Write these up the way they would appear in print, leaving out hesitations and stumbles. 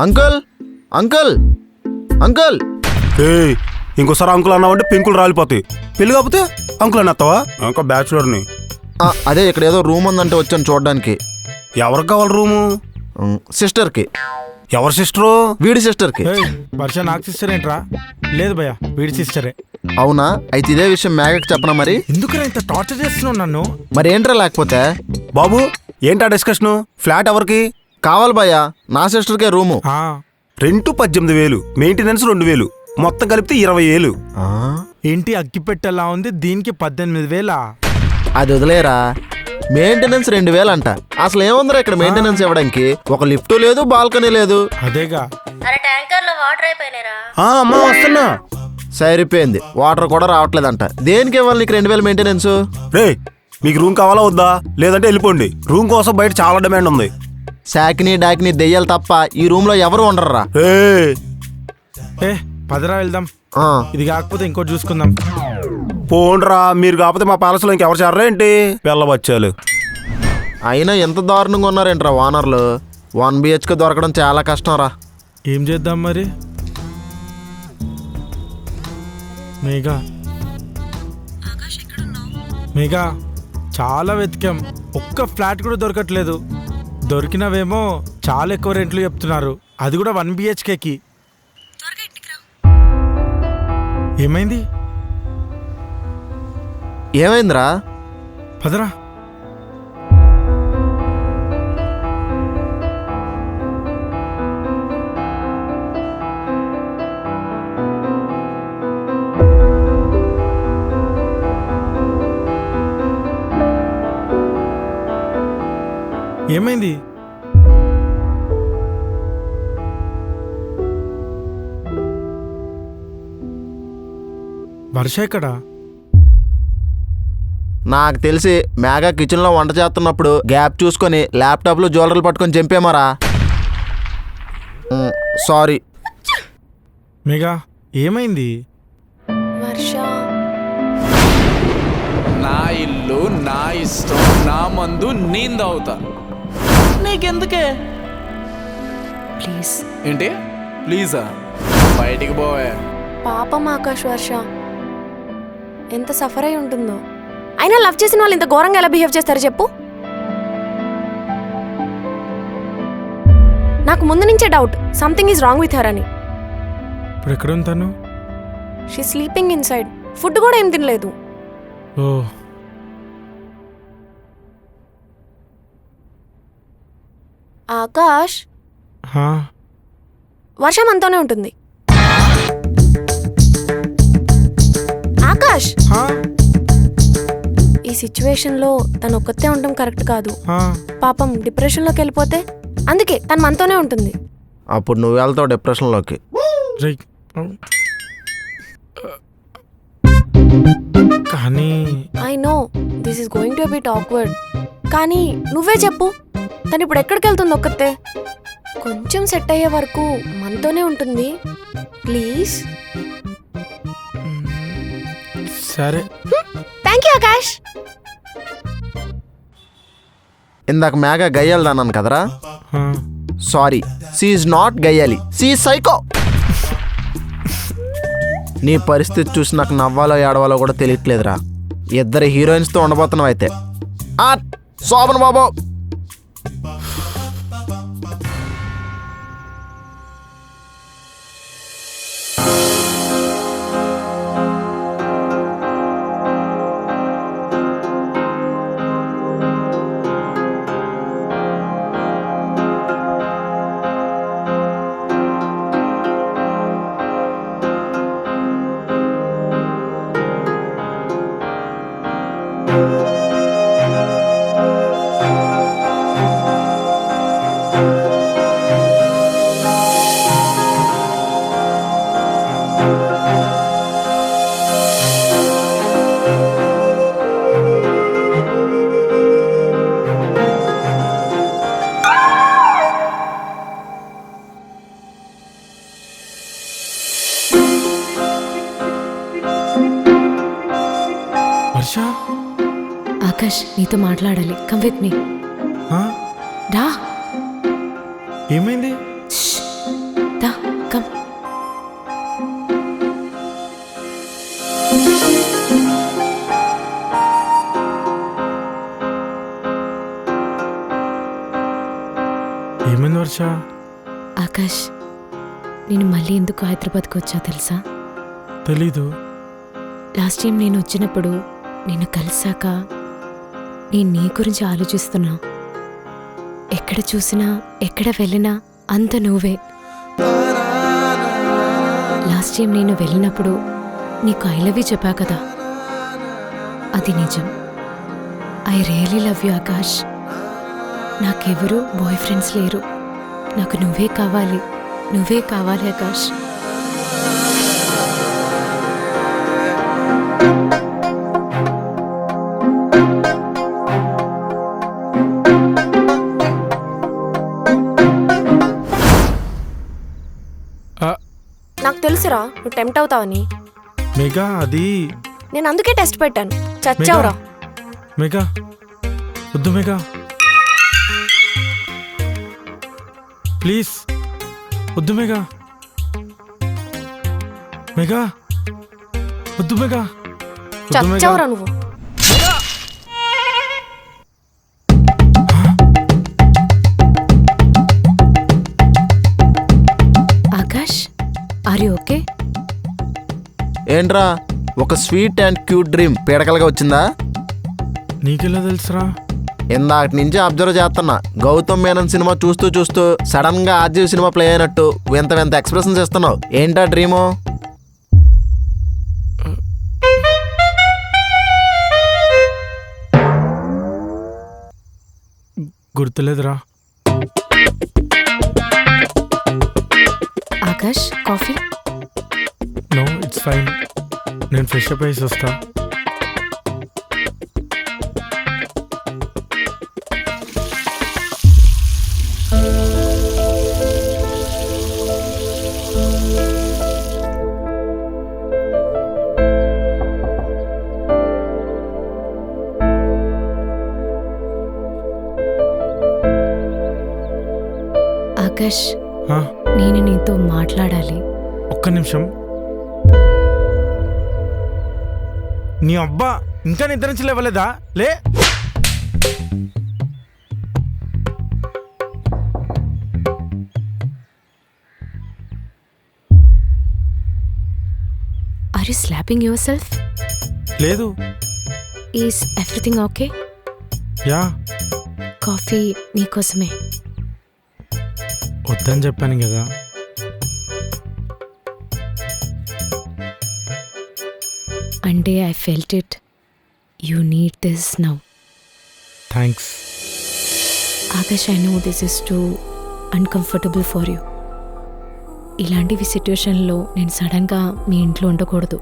Uncle uncle uncle. ఇంకోసారి uncle అన్నావంటే పెంకులు రాలిపోతాయి. పెళ్లి కాకపోతే అంకుల్ అని వస్తావా? ఇంకా బ్యాచులర్ని. అదే ఇక్కడ ఏదో రూమ్ ఉందంటే వచ్చాను చూడడానికి. ఎవరికి కావాలి రూము? సిస్టర్కి. ఎవరి సిస్టరు? వీడి సిస్టర్కి. వర్ష నాకు సిస్టర్ ఏంట్రా? లేదు భయ్యా, వీడి సిస్టరే. అవునా? అయితే ఇదే విషయం మేఘకి చెప్పనా మరి? ఎందుకురా ఇంత టార్చర్ చేస్తున్నావు నన్ను? మరి ఏంట్రా లేకపోతే? బాబు ఏంటా డిస్కషను? ఫ్లాట్ ఎవరికి కావాలి భయ్యా? నా సిస్టర్కే రూము. రెంట్ 18,000, మెయింటెనెన్స్ 2,000, మొత్తం కలిపితే 20,000. ఏంటి అగ్గిపెట్టెలా ఉంది? దీనికి 18,000? అది వదిలేరా, మెయింటెనెన్స్ 2,000 అంట. అసలు ఏముందిరా ఇక్కడ మెయింటెనెన్స్ ఇవ్వడానికి? ఒక లిఫ్ట్ లేదు, బాల్కనీ లేదు. అదేగా. అరే ట్యాంకర్ లో వాటర్ అయిపోయినారా? అమ్మా వస్తున్నా. సరిపోయింది, వాటర్ కూడా రావట్లేదంట. దేనికి ఇవ్వాలి నీకు 2,000 మెయింటెనెన్స్? రే మీకు రూమ్ కావాలా వద్దా? లేదంటే వెళ్ళిపోండి. రూమ్ కోసం బయట చాలా డిమాండ్ ఉంది. శాకిని డాకిని దెయ్యాలు తప్ప ఈ రూమ్ లో ఎవరు ఉండర్రా. పదరా వెళ్దాం. ఇది కాకపోతే ఇంకోటి చూసుకుందాం. పోండ్రా, మీరు కాకపోతే మా ప్యాలెస్ లో ఇంకెవరు చేరరా ఏంటి? వెళ్ళవచ్చాలు. అయినా ఎంత దారుణంగా ఉన్నారేంట్రా ఓనర్లు. 1 BHK దొరకడం చాలా కష్టం రా. ఏం చేద్దాం మరి? మేఘా మేఘా చాలా వెతికాం, ఒక్క ఫ్లాట్ కూడా దొరకట్లేదు. దొరికినవేమో చాలా ఎక్కువ రెంట్లు చెప్తున్నారు, అది కూడా 1 BHKకి. ఏమైంది? ఏమైందిరా? పదరా. ఏమైంది? వర్ష ఎక్కడా? నాకు తెలిసి మేఘా కిచెన్ లో వంట చేస్తున్నప్పుడు గ్యాప్ చూసుకొని ల్యాప్టాప్ లో జ్యువెలరీలు పట్టుకొని చంపేమారా. సారీ. మేఘా ఏమైంది? వర్ష నా ఇల్లు, నా ఇష్టం, నా మందు నేను తాగుతా. నీకెందుకే? ప్లీజ్. ఏంటి ప్లీజా? బయటికి పోవే. పాపం ఆకాష్. వర్ష ఎంత సఫర్ అయి ఉంటుందో. అయినా లవ్ చేసిన వాళ్ళు ఇంత ఘోరంగా ఎలా బిహేవ్ చేస్తారు చెప్పు? నాకు ముందు నుంచే doubt, something is wrong with her అని. ఇప్పుడు ఎక్కడ ఉంటాను? She sleeping in side. Food కూడా ఏం తినలేదు. ఓ ఆకాష్, వర్షం అంతోనే ఉంటుంది. ఆకాష్, ఈ సిచ్యువేషన్ లో తను ఒక్కతే ఉండడం కరెక్ట్ కాదు. పాపం డిప్రెషన్ లోకి వెళ్ళిపోతే, అందుకే తను మనతోనే ఉంటుంది. అప్పుడు నువ్వు వెళ్తావు డిప్రెషన్ లోకి. కానీ I know this is going to bit awkward, కానీ నువ్వే చెప్పు, తను ఇప్పుడు ఎక్కడికి వెళ్తుంది ఒక్కతే? కొంచెం సెట్ అయ్యే వరకు మనతోనే ఉంటుంది ప్లీజ్. సరే. Thank you Akash. ఇందాక మేఘా గయ్యాలి అన్నాను కదరా. సారీ, షీ ఈజ్ నాట్ గయ్యాలి, షీ ఈజ్ సైకో. నీ పరిస్థితి చూసి నాకు నవ్వాలో ఏడవాలో కూడా తెలియట్లేదురా. ఇద్దరు హీరోయిన్స్తో ఉండబోతున్నావు అయితే. శోభన్ బాబు. వర్ష, ఆకాష్ నీతో మాట్లాడాలి. Come with me. రా. ఏమైంది? వర్ష? ఆకాష్, నేను మళ్ళీ ఎందుకు హైదరాబాద్కి వచ్చా తెలుసా? తెలీదు. లాస్ట్ టైం నేను వచ్చినప్పుడు నిన్ను కలిసాక నేను నీ గురించి ఆలోచిస్తున్నా. ఎక్కడ చూసినా ఎక్కడ వెళ్ళినా అంత నువ్వే. లాస్ట్ టైం నేను వెళ్ళినప్పుడు నీకు ఐ లవ్ యూ చెప్పా కదా, అది నిజం. I really love you Akash. నాకెవరూ బాయ్ ఫ్రెండ్స్ లేరు. నాకు నువ్వే కావాలి, నువ్వే కావాలి ఆకాష్. నాకు తెలుసురా నువ్వు టెంప్ట్ అవుతావని. మేఘా, అది నేను అందుకే టెస్ట్ పెట్టాను. చచ్చావురా. మేఘా, వద్దు మేఘా, ప్లీజ్ వద్దు మేఘా. మేఘా, వద్దు మేఘా, వద్దు మేఘా. చచ్చావురా నువ్వు. Akash, are you okay? ఏంట్రా ఒక స్వీట్ అండ్ క్యూట్ డ్రీమ్ పీడకలుగా వచ్చిందా? నీకెలా తెలుసురా? ఇందాక నుంచి అబ్జర్వ్ చేస్తున్నా. గౌతమ్ మేనన్ సినిమా చూస్తూ చూస్తూ సడన్ గా ఆర్జీవ్ సినిమా ప్లే అయినట్టు వింత వింత ఎక్స్ప్రెషన్స్ ఇస్తున్నావు. ఏంటా డ్రీము? గుర్తులేదురా. Akash, coffee? No, it's fine. నేను ఫ్రెష్ అప్ అయ్యి వస్తా. ఆకాష్, ఆ, నేను నీతో మాట్లాడాలి. ఒక్క నిమిషం. నీ అబ్బా, ఇంకా నిద్ర నుంచి లేవలేదా? లే. Are you slapping yourself? లేదు. Is everything okay? Yeah. Coffee నీకోసమే. వద్దని చెప్పాను కదా. అంటే I felt it. You need this now. Thanks. Akash, I know this is too uncomfortable for you. ఇలాంటివి సిట్యుయేషన్లో నేను సడన్గా మీ ఇంట్లో ఉండకూడదు.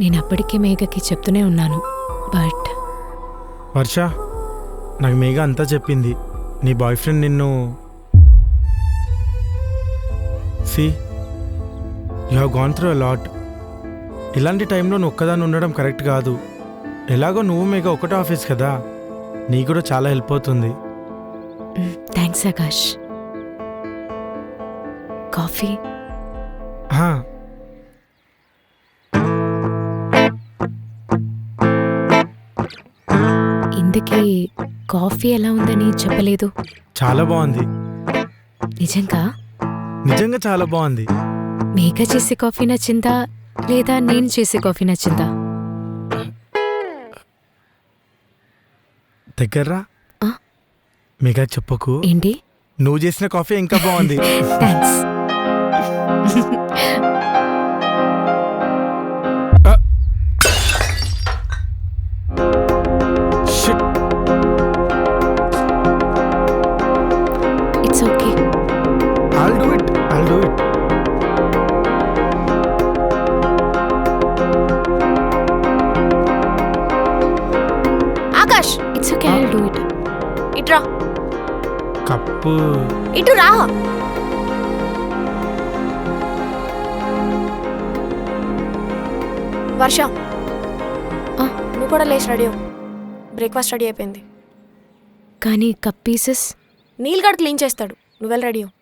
నేను అప్పటికే మేఘకి చెప్తూనే ఉన్నాను. బట్ వర్ష, నాకు మేఘ అంతా చెప్పింది. నీ బాయ్ ఫ్రెండ్ నిన్ను see you have gone through a lot. ఇలాంటి టైంలో నువ్వు ఒక్కదాన్ని ఉండడం కరెక్ట్ కాదు. ఎలాగో నువ్వు మేఘ ఒకటే ఆఫీస్ కదా, నీ కూడా చాలా హెల్ప్ అవుతుంది. థ్యాంక్స్ ఆకాష్. కాఫీ? హా, ఇందుకీ కాఫీ ఎలా ఉందని చెప్పలేదు. చాలా బాగుంది. నిజంగా? నిజంగా చాలా బాగుంది. మేఘ చేసే కాఫీ నచ్చిందా లేదా నేను చేసే కాఫీ నచ్చిందా? దగ్గర్రా. ఆ? మేఘ చెప్పకు. ఏంటి? నువ్వు చేసిన కాఫీ ఇంకా బాగుంది. Thanks. Shit. It's okay. I'll do it. Akash, it's okay, I will do it. ఇట్రా. కప్పు. ఇటు రా. వర్ష, నువ్వు కూడా లేచి రెడీ అవ్వు. బ్రేక్ఫాస్ట్ రెడీ అయిపోయింది. కానీ కప్ పీసెస్ నీల్ గడ్ క్లీన్ చేస్తాడు. నువ్వు వెళ్ళి రెడీ అవ్వు.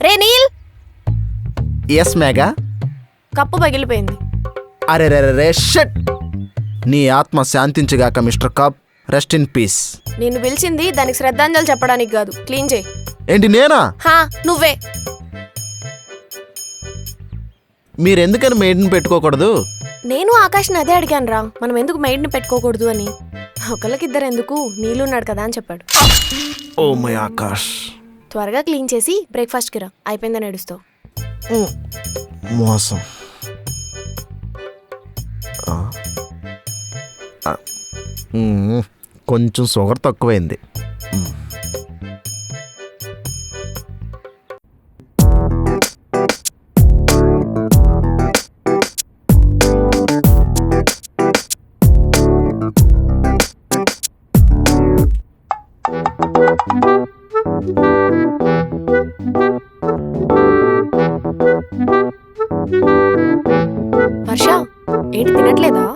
రే నీల్. ఎస్ మేఘా. కప్పు పగిలిపోయింది. అరే రే రే షట్. నీ ఆత్మ శాంతించుగాక mister cup. Rest in peace. నిన్ను పిలిచింది దానికి శ్రద్ధాంజలి చెప్పడానికి కాదు. క్లీన్ చేయి. ఏంటి నేనా? హా, నువ్వే. మీరెందుకని మెయిడ్ని పెట్టుకోకూడదు? నేను ఆకాష్ని అదే అడిగాను రా, మనం ఎందుకు మెయిడ్ని పెట్టుకోకూడదు అని. ఒకళ్ళకిద్దరు ఎందుకు, నీళ్ళున్నాడు కదా అని చెప్పాడు. Oh my Akash. త్వరగా క్లీన్ చేసి బ్రేక్ఫాస్ట్కి రా, అయిపోయిందని ఏడుస్తావు. మోసం. కొంచెం షుగర్ తక్కువైంది. హర్ష, ఏంటి తినట్లేదా?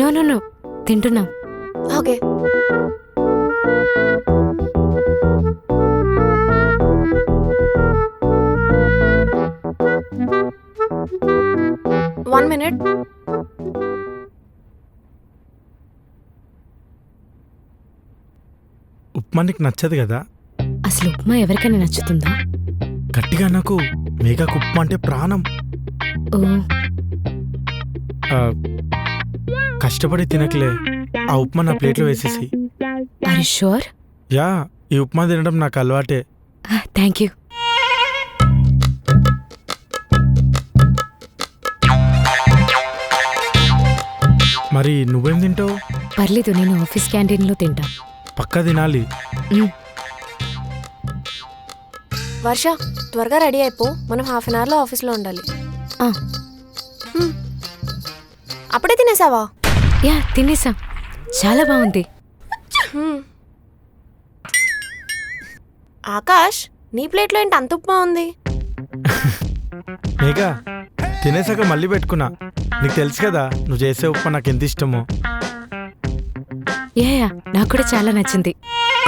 నో నో నో, తింటున్నా. ఓకే. One minute. ఉప్మా నీకు నచ్చదు కదా? అసలు ఉప్మా ఎవరికైనా నచ్చుతుందా? గట్టిగా నాకు మేఘకు ఉప్మా అంటే ప్రాణం. ఓ, ఆ, కష్టపడి తినకలే, ఆ ఉప్మా నా ప్లేట్లో వేసేసి. Are you sure? యా, ఈ ఉప్మా తినడం నాకు అలవాటే. Thank you. మరి నువ్వేం తింటావు? పర్లేదు, నేను ఆఫీస్ క్యాంటీన్లో తింటా. పక్కా తినాలి. వర్ష, త్వరగా రెడీ అయిపో, మనం హాఫ్ అన్ అవర్లో ఆఫీస్లో ఉండాలి. ఆ, అప్పుడే తినేసావా? యా తినేసా, చాలా బాగుంది. ఆకాష్, నీ ప్లేట్లో ఏంటి అంత ఉప్మా ఉంది? మేఘ, తినేసాక మళ్ళీ పెట్టుకున్నా. నీకు తెలుసు కదా నువ్వు చేసే ఉప్మా నాకు ఎంత ఇష్టమో. యా యా, నాకు కూడా చాలా నచ్చింది.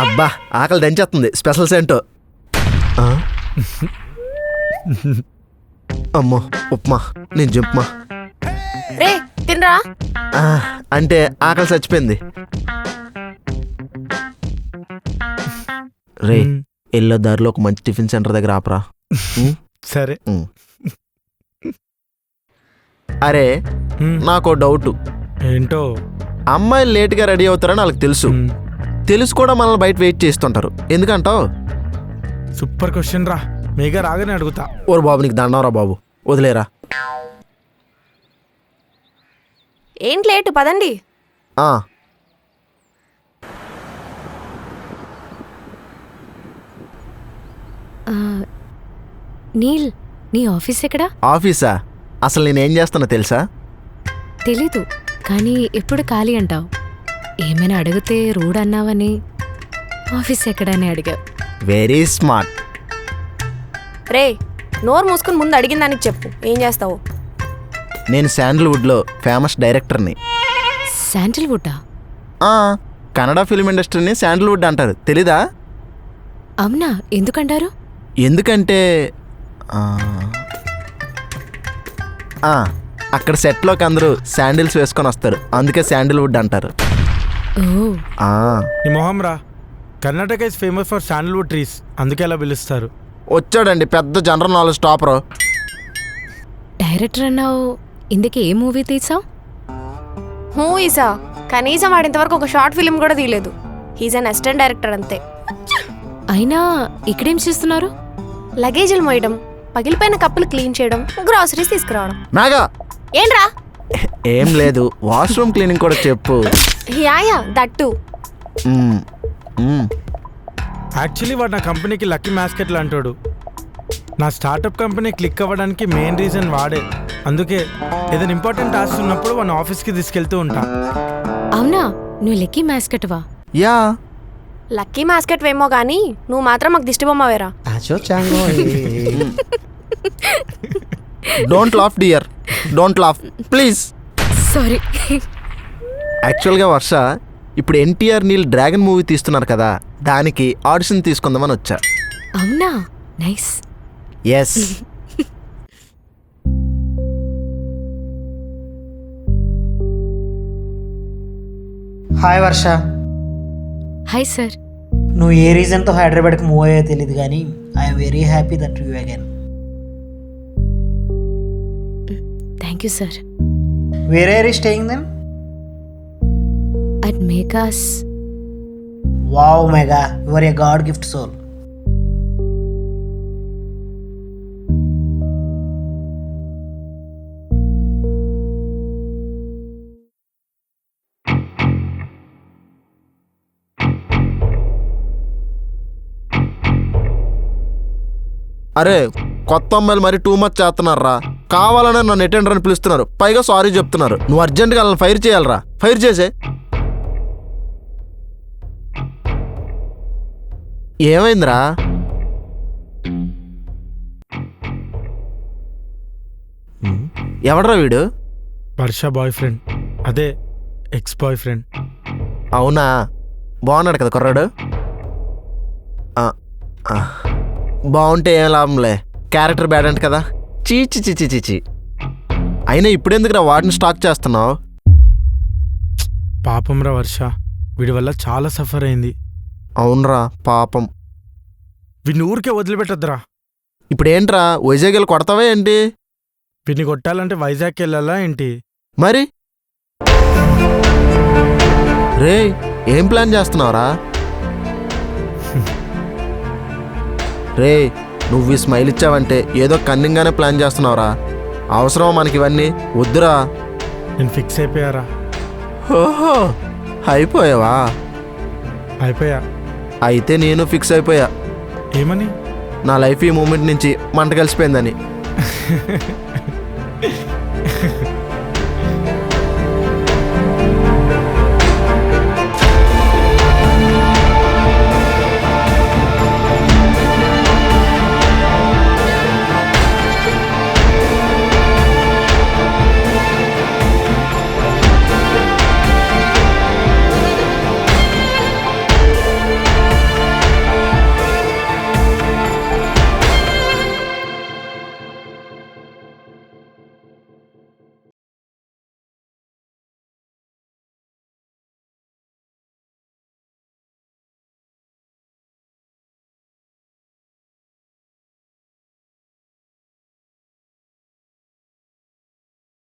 అబ్బా, ఆకలి దంచేస్తుంది. స్పెషల్స్ ఏంటో. అమ్మో ఉప్మా, నేను జంప్మా. రే తినరా. అంటే ఆకలి చచ్చిపోయింది. రే, ఎల్లో దారిలో ఒక మంచి టిఫిన్ సెంటర్ దగ్గర ఆపరా. సరే. అరే, నాకు డౌట్. ఏంటో? అమ్మాయిలు లేట్గా రెడీ అవుతారని వాళ్ళకి తెలుసు. తెలుసు కూడా మనల్ని బయట వెయిట్ చేస్తుంటారు. ఎందుకంటావు? సూపర్ క్వశ్చన్ రా. మేఘ రాగానే అడుగుతా. ఓరు బాబు, నీకు దండంరా బాబు, వదిలేరా. ఏంటి లేటు, పదండి. నీల్, నీ ఆఫీస్ ఎక్కడా? ఆఫీసా? అసలు నేనేం చేస్తానో తెలుసా? తెలీదు, కానీ ఎప్పుడు ఖాళీ అంటావు. ఏమైనా అడిగితే రూడ్ అన్నావని ఆఫీస్ ఎక్కడని అడిగావు. Very smart. రే, నోరు మూసుకుని ముందు అడిగిన దానికి చెప్పు, ఏం చేస్తావు? నేను శాండల్వుడ్లో ఫేమస్ డైరెక్టర్ని. శాండల్వుడ్డా? కన్నడ ఫిల్మ్ ఇండస్ట్రీని శాండల్వుడ్ అంటారు, తెలీదా? అవునా, ఎందుకంటారు? ఎందుకంటే అక్కడ సెట్లోకి అందరూ శాండిల్స్ వేసుకొని వస్తారు, అందుకే శాండల్వుడ్ అంటారు. ఓ, నీ మొహం రా. Karnataka is famous for sandalwood trees, అందుకే అలా పిలుస్తారు. వచ్చాడండి పెద్ద జనరల్ నాలెడ్జ్ టాపర్. డైరెక్టర్ అన్నావు, ఇందుకే ఏ మూవీ తీసావు? మూవీసా? కనీసం వాడింతవరకు ఒక షార్ట్ ఫిల్మ్ కూడా తీయలేదు. హీజ్ అన్ అసిస్టెంట్ డైరెక్టర్ అంతే. అయినా ఇక్కడేం చేస్తున్నారు? లగేజీలు మోయడం, పగిలిపోయిన కప్పులు క్లీన్ చేయడం, గ్రాసరీస్ తీసుకురావడం. నాగా ఏంట్రా? ఏం లేదు, వాష్రూమ్ క్లీనింగ్ కూడా చెప్పు. యాయా, దట్టు. యాక్చువల్లీ వాడు నా కంపెనీకి లక్కీ మ్యాస్కెట్లు అంటాడు. నా స్టార్టప్ కంపెనీ క్లిక్ అవ్వడానికి మెయిన్ రీజన్ వాడే. అందుకే ఏదైనా ఇంపార్టెంట్ టాస్క్ ఉన్నప్పుడు వాడిని ఆఫీస్కి తీసుకెళ్తూ ఉంటా. అవునా, నువ్వు లక్కీ మ్యాస్కెట్వా? యా, లక్కీ మాస్కెట్ వేమో గానీ నువ్వు మాత్రం మాకు దిష్టి బొమ్మ వేరా. Don't laugh dear, don't laugh please. Sorry. యాక్చువల్గా వర్ష, ఇప్పుడు ఎన్టీఆర్ నీల్ డ్రాగన్ మూవీ తీస్తున్నారు కదా, దానికి ఆడిషన్ తీసుకుందామని వచ్చా. అవునా, nice. Yes. Hi Varsha. Hi sir. నువ్వు ఏ రీజన్తో హైదరాబాద్కి మూవ్ అయ్యో తెలియదు కానీ I'm very happy that you again. Thank you sir. Where are you staying then? At మేకాస్. Wow Megha, you are a god gift soul. అరే కొత్త అమ్మాయిలు మరి టూ మచ్ చేస్తున్నారా. కావాలనే నన్ను అటెండర్ అని పిలుస్తున్నారు, పైగా సారీ చెప్తున్నారు. నువ్వు అర్జెంట్గా వాళ్ళని ఫైర్ చేయాలరా. ఫైర్ చేసే. ఏమైందిరా? ఎవడ్రా వీడు? వర్ష బాయ్ ఫ్రెండ్, అదే ఎక్స్ బాయ్ ఫ్రెండ్. అవునా, బాగున్నాడు కదా కుర్రాడు. ఆ, ఆ. బాగుంటే ఏం లాభంలే, క్యారెక్టర్ బ్యాడ్ అంట కదా. చీచి చీచి చీచి. అయినా ఇప్పుడెందుకురా వాటిని స్టాక్ చేస్తున్నావు? పాపం రా వర్ష, వీడి వల్ల చాలా సఫర్ అయింది. అవునరా పాపం. వీడిని ఊరికే వదిలిపెట్టద్దురా. ఇప్పుడేంట్రా వైజాగ్ వెళ్ళి కొడతావా ఏంటి? వీడిని కొట్టాలంటే వైజాగ్కి వెళ్ళాలా ఏంటి? మరి రే ఏం ప్లాన్ చేస్తున్నావురా? రే నువ్వు ఈ స్మైల్ ఇచ్చావంటే ఏదో కన్నింగానే ప్లాన్ చేస్తున్నావురా. అవసరమా మనకి ఇవన్నీ? వద్దురా. నేను ఫిక్స్ అయిపోయారా. ఓహో అయిపోయావా? అయిపోయా. అయితే నేను ఫిక్స్ అయిపోయా. ఏమని? నా లైఫ్ ఈ మూమెంట్ నుంచి మంట కలిసిపోయిందని.